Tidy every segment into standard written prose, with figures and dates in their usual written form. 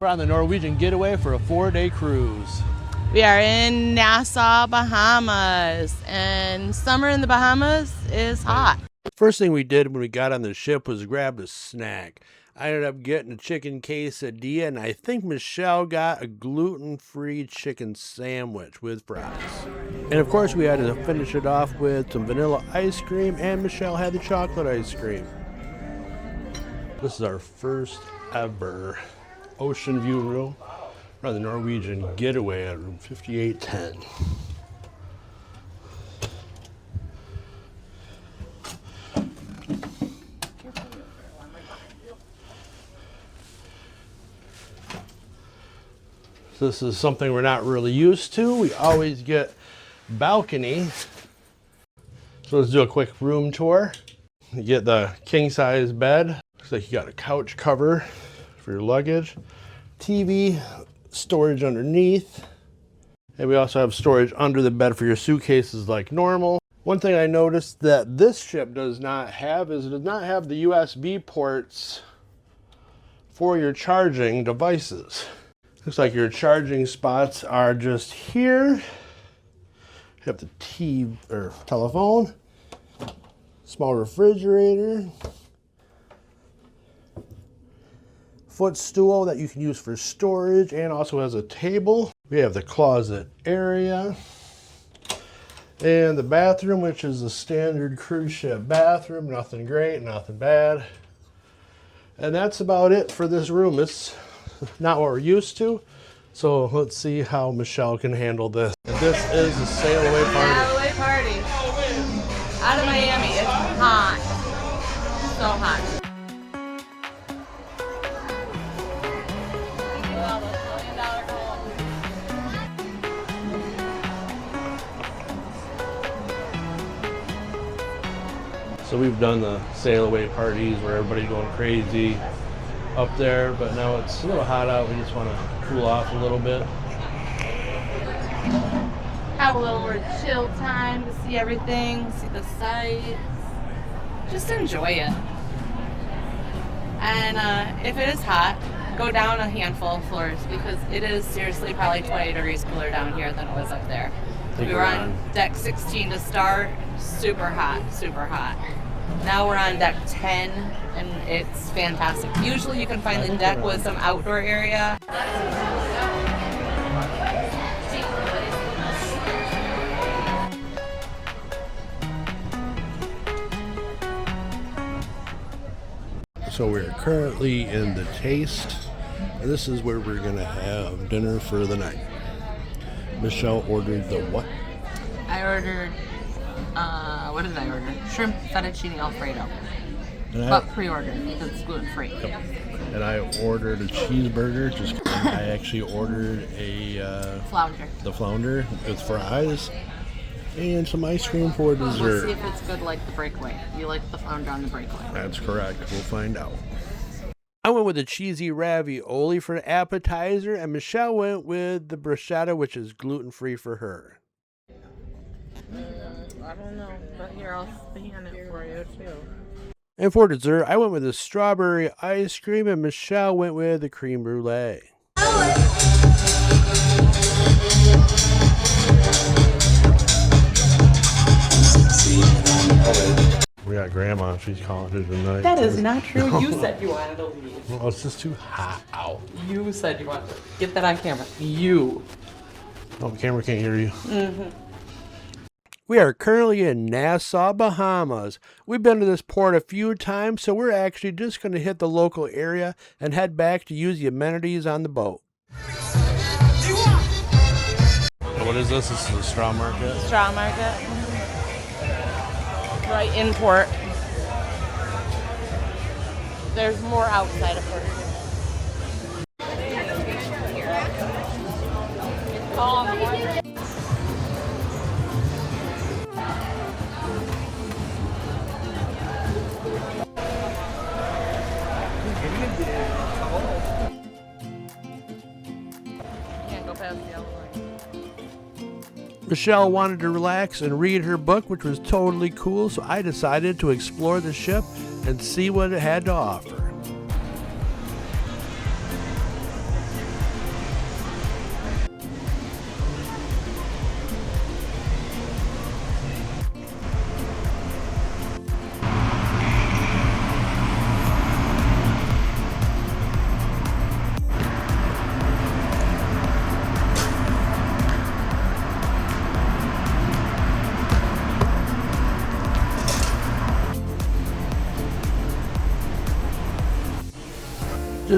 We're on the Norwegian Getaway for a 4-day cruise. We are in Nassau, Bahamas, and summer in the Bahamas is hot. First thing we did when we got on the ship was grab a snack. I ended up getting a chicken quesadilla, and I think Michelle got a gluten-free chicken sandwich with fries. And of course we had to finish it off with some vanilla ice cream, and Michelle had the chocolate ice cream. This is our first ever ocean view room. We're on the Norwegian Getaway at room 5810. This is something we're not really used to. We always get balcony. So let's do a quick room tour. You get the king size bed. Looks like you got a couch cover for your luggage. TV, storage underneath. And we also have storage under the bed for your suitcases like normal. One thing I noticed that this ship does not have is it does not have the USB ports for your charging devices. Looks like your charging spots are just here. You have the TV or telephone, small refrigerator, footstool that you can use for storage, and also has a table. We have the closet area and the bathroom, which is a standard cruise ship bathroom. Nothing great, nothing bad. And that's about it for this room. It's not what we're used to. So let's see how Michelle can handle this. And this is a sail away party. Sail away party. Out of Miami. It's hot. So hot. So we've done the sail away parties where everybody's going crazy up there, but now it's a little hot out. We just want to cool off a little bit. Have a little more chill time to see everything, see the sights. Just enjoy it. And if it is hot, go down a handful of floors because it is seriously probably 20 degrees cooler down here than it was up there. We were on deck 16 to start, super hot, super hot. Now we're on deck 10 and it's fantastic. Usually you can find the deck with some outdoor area. So we're currently in the Taste, and this is where we're gonna have dinner for the night. Michelle ordered the what? I ordered, what did I order? Shrimp fettuccine alfredo. But pre-ordered because it's gluten-free. Yep. And I ordered a cheeseburger. I actually ordered a Flounder. The flounder with fries and some ice cream for dessert. We'll see if it's good like the breakaway. You like the flounder on the breakaway. That's correct. We'll find out. I went with a cheesy ravioli for an appetizer, and Michelle went with the bruschetta, which is gluten-free for her. I don't know, but here, I'll span it for you too. And for dessert, I went with the strawberry ice cream, and Michelle went with the creme brulee. We got Grandma. She's calling it tonight. That is not true. You said you wanted to leave. Well, it's just too hot out. You said you wanted to get that on camera. You. Oh, the camera can't hear you. We are currently in Nassau, Bahamas. We've been to this port a few times, so we're actually just going to hit the local area and head back to use the amenities on the boat. What is this? This is the straw market? Straw market. Right in port. There's more outside of port. Can't go past the yellow line. Michelle wanted to relax and read her book, which was totally cool, so I decided to explore the ship and see what it had to offer.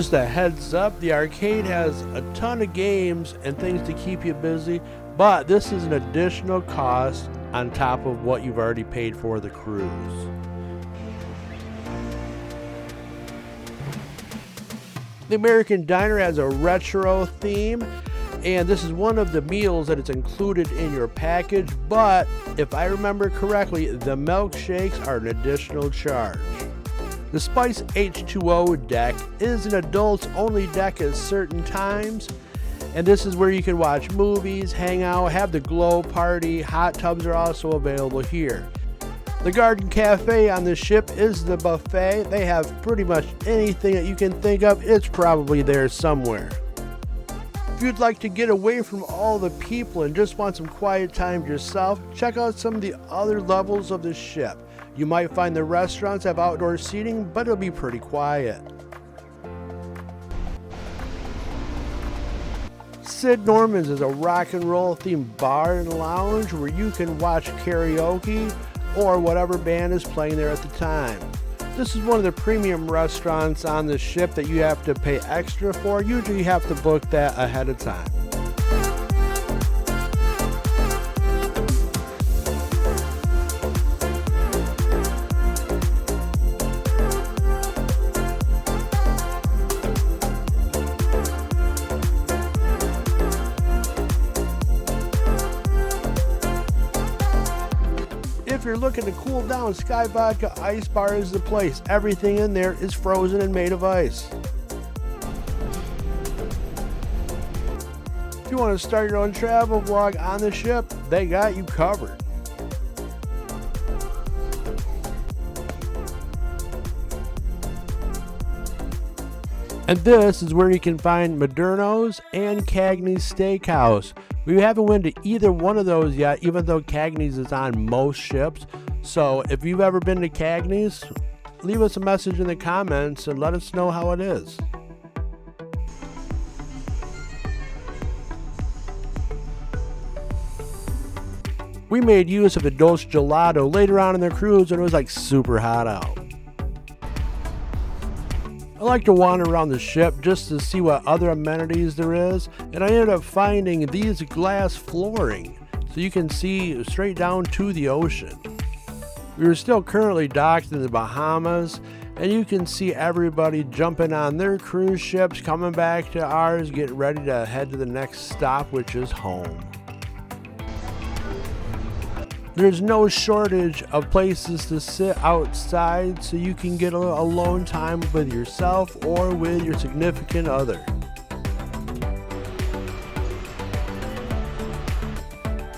Just a heads up, the arcade has a ton of games and things to keep you busy, but this is an additional cost on top of what you've already paid for the cruise. The American Diner has a retro theme, and this is one of the meals that is included in your package, but if I remember correctly, the milkshakes are an additional charge. The Spice H2O deck is an adults only deck at certain times, and this is where you can watch movies, hang out, have the glow party. Hot tubs are also available here. The Garden Cafe on the ship is the buffet. They have pretty much anything that you can think of. It's probably there somewhere. If you'd like to get away from all the people and just want some quiet time yourself, check out some of the other levels of the ship. You might find the restaurants have outdoor seating, but it'll be pretty quiet. Sid Norman's is a rock and roll themed bar and lounge where you can watch karaoke or whatever band is playing there at the time. This is one of the premium restaurants on the ship that you have to pay extra for. Usually you have to book that ahead of time. If you're looking to cool down, Sky Vodka Ice Bar is the place. Everything in there is frozen and made of ice. If you want to start your own travel vlog on the ship, they got you covered. And this is where you can find Moderno's and Cagney's Steakhouse. We haven't went to either one of those yet, even though Cagney's is on most ships. So if you've ever been to Cagney's, leave us a message in the comments and let us know how it is. We made use of the Dolce Gelato later on in the cruise when it was like super hot out. I like to wander around the ship just to see what other amenities there is, and I ended up finding these glass flooring so you can see straight down to the ocean. We were still currently docked in the Bahamas, and you can see everybody jumping on their cruise ships, coming back to ours, getting ready to head to the next stop, which is home. There's no shortage of places to sit outside so you can get alone time with yourself or with your significant other.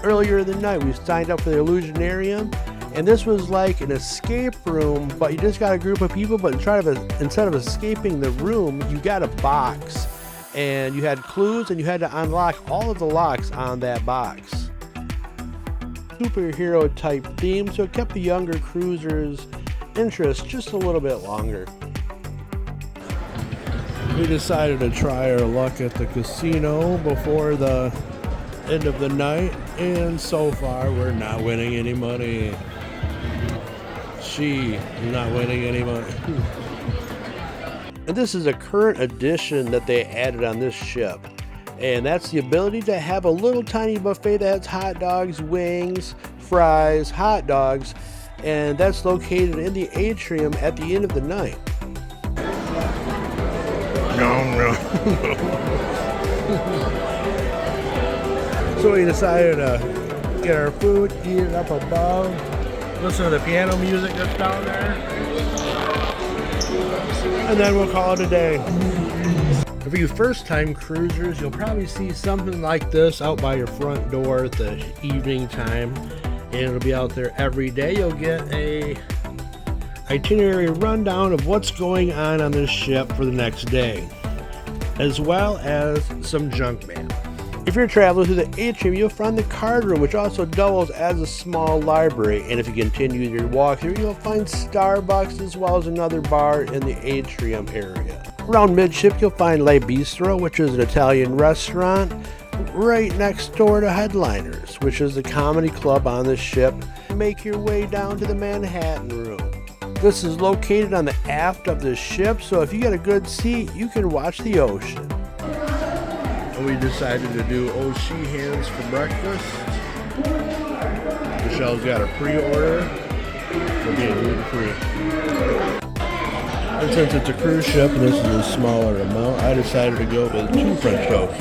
Earlier in the night we signed up for the Illusionarium, and this was like an escape room, but you just got a group of people, but instead of escaping the room, you got a box, and you had clues and you had to unlock all of the locks on that box. Superhero type theme, so it kept the younger cruisers' interest just a little bit longer. We decided to try our luck at the casino before the end of the night, and so far we're not winning any money. She is not winning any money. And this is a current addition that they added on this ship. And that's the ability to have a little tiny buffet that has hot dogs, wings, fries, hot dogs, and that's located in the atrium at the end of the night. No. So we decided to get our food, eat it up above, listen to the piano music that's down there, and then we'll call it a day. For you first-time cruisers, you'll probably see something like this out by your front door at the evening time, and it'll be out there every day. You'll get a itinerary rundown of what's going on this ship for the next day, as well as some junk mail. If you're traveling through the atrium, you'll find the card room, which also doubles as a small library, and if you continue your walkthrough, you'll find Starbucks as well as another bar in the atrium area. Around midship, you'll find Le Bistro, which is an Italian restaurant, right next door to Headliners, which is the comedy club on the ship. Make your way down to the Manhattan room. This is located on the aft of the ship, so if you get a good seat, you can watch the ocean. And we decided to do Oshi hands for breakfast. Michelle's got a pre-order for being gluten-free. And since it's a cruise ship and this is a smaller amount, I decided to go with 2 French toasts.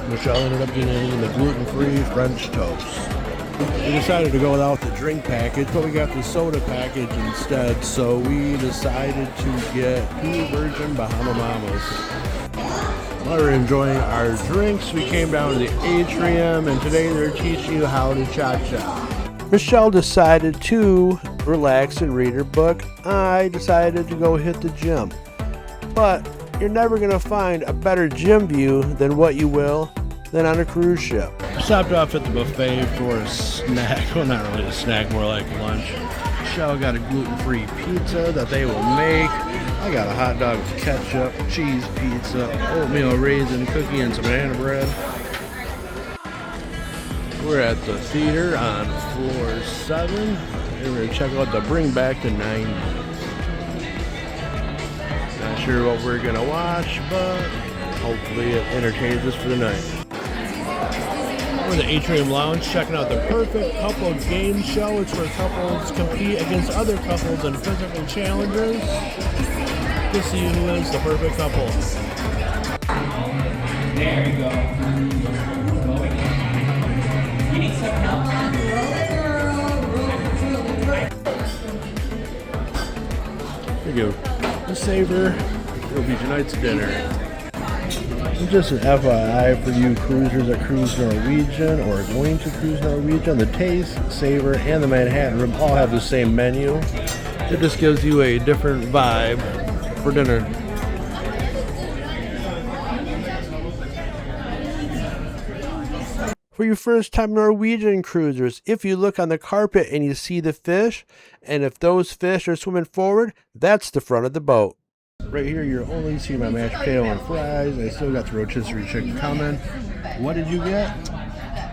Michelle ended up getting the gluten-free French toast. We decided to go without the drink package, but we got the soda package instead, so we decided to get 2 virgin Bahama Mamas. While we were enjoying our drinks, we came down to the atrium, and today they're teaching you how to cha-cha. Michelle decided to relax and read her book. I decided to go hit the gym. But you're never going to find a better gym view than what you will than on a cruise ship. Stopped off at the buffet for a snack. Well, not really a snack, more like lunch. Michelle got a gluten-free pizza that they will make. I got a hot dog with ketchup, cheese pizza, oatmeal raisin cookie, and some banana bread. We're at the theater on floor 7, and we're going to check out the Bring Back the 90s. Not sure what we're going to watch, but hopefully it entertains us for the night. We're in the Atrium Lounge checking out the Perfect Couple game show. It's where couples compete against other couples in physical challenges to see who is the perfect couple. There you go. You need some help? Here you go. The Savor will be tonight's dinner. And just an FYI for you cruisers that cruise Norwegian or are going to cruise Norwegian, the Taste, Savor, and the Manhattan Room all have the same menu. It just gives you a different vibe for dinner. For your first time Norwegian cruisers, if you look on the carpet and you see the fish, and if those fish are swimming forward, that's the front of the boat. Right here, you're only seeing my mashed potato and fries. I still got the rotisserie chicken coming. What did you get?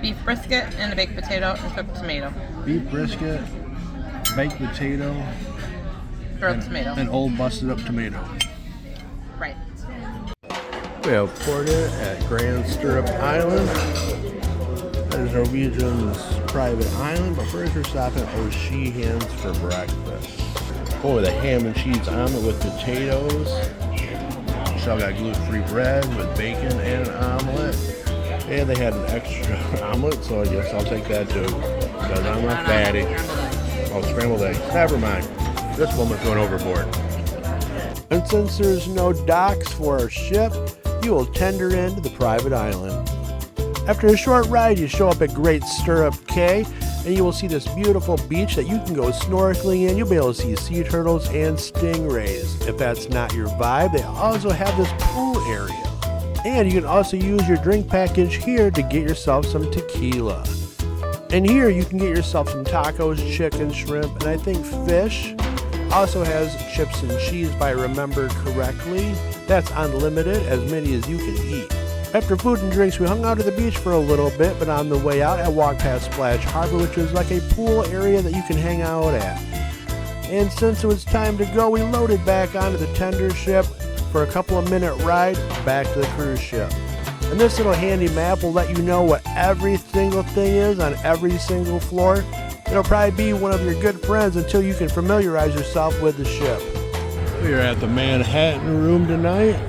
Beef brisket and a baked potato and cooked tomato. Beef brisket, baked potato, Grilled tomato. and old busted up tomato. Right. We have ported at Grand Stirrup Island. That is Norwegian's private island, but first we're stopping at Oshi Hands for breakfast. Going with a ham and cheese omelet with potatoes. Michelle got gluten-free bread with bacon and an omelet. And they had an extra omelet, so I guess I'll take that too. Because I'm a fatty. Oh, scrambled eggs. Never mind. This woman's going overboard. And since there's no docks for our ship, you will tender into the private island. After a short ride, you show up at Great Stirrup Cay, and you will see this beautiful beach that you can go snorkeling in. You'll be able to see sea turtles and stingrays. If that's not your vibe, they also have this pool area. And you can also use your drink package here to get yourself some tequila. And here you can get yourself some tacos, chicken, shrimp, and I think fish. Also has chips and cheese, if I remember correctly. That's unlimited, as many as you can eat. After food and drinks, we hung out at the beach for a little bit, but on the way out, I walked past Splash Harbor, which is like a pool area that you can hang out at. And since it was time to go, we loaded back onto the tender ship for a couple of minute ride back to the cruise ship. And this little handy map will let you know what every single thing is on every single floor. It'll probably be one of your good friends until you can familiarize yourself with the ship. We are at the Manhattan Room tonight.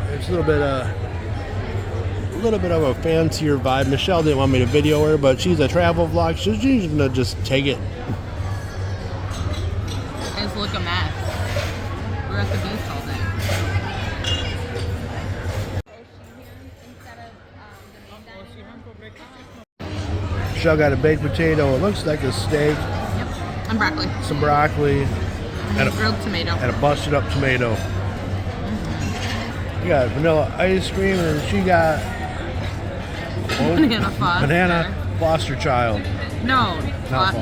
It's a little bit of a fancier vibe. Michelle didn't want me to video her, but she's a travel vlog, so she's gonna just take it. It's look a mess. We're at the beach all day. Michelle got a baked potato. It looks like a steak. Yep. And broccoli. Some broccoli. And a grilled tomato. And a busted up tomato. You got vanilla ice cream, and she got banana Foster child. No, not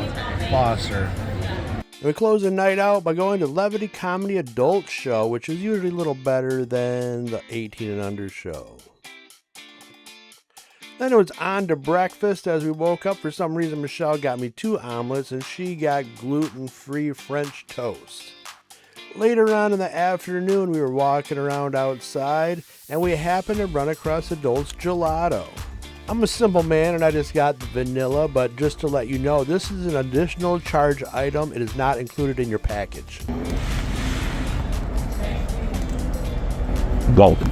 Foster. We close the night out by going to Levity Comedy Adult Show, which is usually a little better than the 18 and under show. Then it was on to breakfast. As we woke up, for some reason Michelle got me 2 omelets and she got gluten-free French toast. Later on in the afternoon, we were walking around outside and we happened to run across a Dolce Gelato. I'm a simple man and I just got the vanilla, but just to let you know, this is an additional charge item. It is not included in your package. Golden.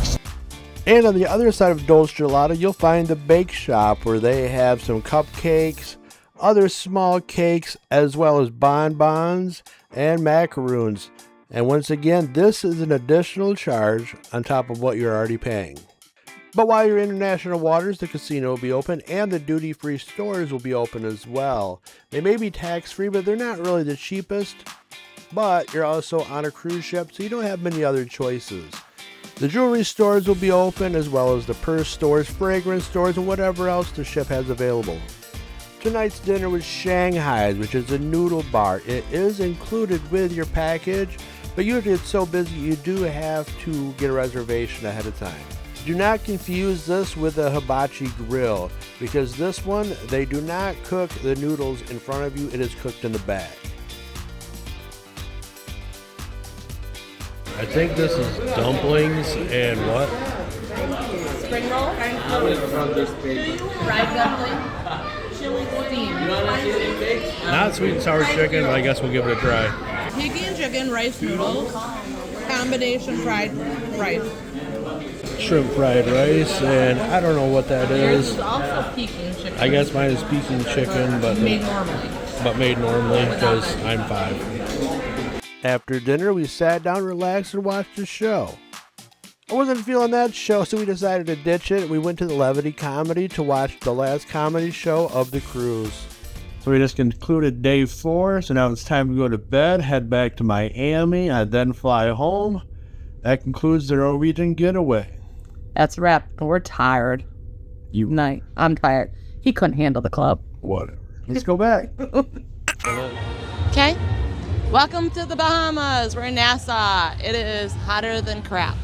And on the other side of Dolce Gelato, you'll find the bake shop where they have some cupcakes, other small cakes, as well as bonbons and macaroons. And once again, this is an additional charge on top of what you're already paying. But while you're in international waters, the casino will be open and the duty-free stores will be open as well. They may be tax-free, but they're not really the cheapest. But you're also on a cruise ship, so you don't have many other choices. The jewelry stores will be open, as well as the purse stores, fragrance stores, and whatever else the ship has available. Tonight's dinner was Shanghai's, which is a noodle bar. It is included with your package, but usually it's so busy you do have to get a reservation ahead of time. Do not confuse this with a hibachi grill, because this one, they do not cook the noodles in front of you, it is cooked in the bag. I think this is dumplings and what? Spring roll. Fried dumpling. Chili steam. Not sweet and sour chicken, but I guess we'll give it a try. Piggy and chicken rice noodles. Combination fried rice. Shrimp fried rice, and I don't know what that Yours is. is also Peking chicken. I guess mine is Peking chicken, but made normally. made normally because I'm 5. After dinner, we sat down, relaxed, and watched a show. I wasn't feeling that show, so we decided to ditch it. We went to the Levity Comedy to watch the last comedy show of the cruise. So we just concluded day 4, so now it's time to go to bed, head back to Miami, and then fly home. That concludes the Norwegian Getaway. That's a wrap. We're tired. Night. I'm tired. He couldn't handle the club. Whatever. Let's go back. Okay. Welcome to the Bahamas. We're in Nassau. It is hotter than crap.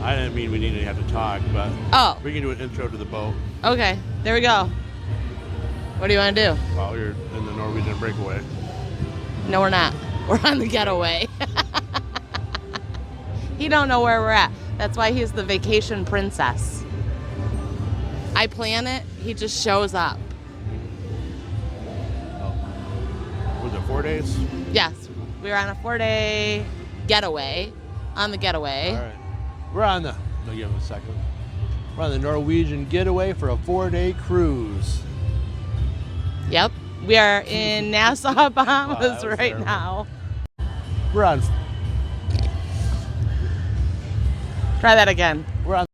I didn't mean we needed to have to talk, but we can do an intro to the boat. Okay. There we go. What do you want to do? Well, you're in the Norwegian Breakaway. No, we're not. We're on the Getaway. He don't know where we're at. That's why he's the vacation princess. I plan it. He just shows up. Was it 4 days? Yes. We were on a 4-day getaway. On the Getaway. All right. We're on the, no, give him a second. We're on the Norwegian Getaway for a 4-day cruise. Yep. We are in Nassau, Bahamas right terrible. now. We're on Try that again. We're on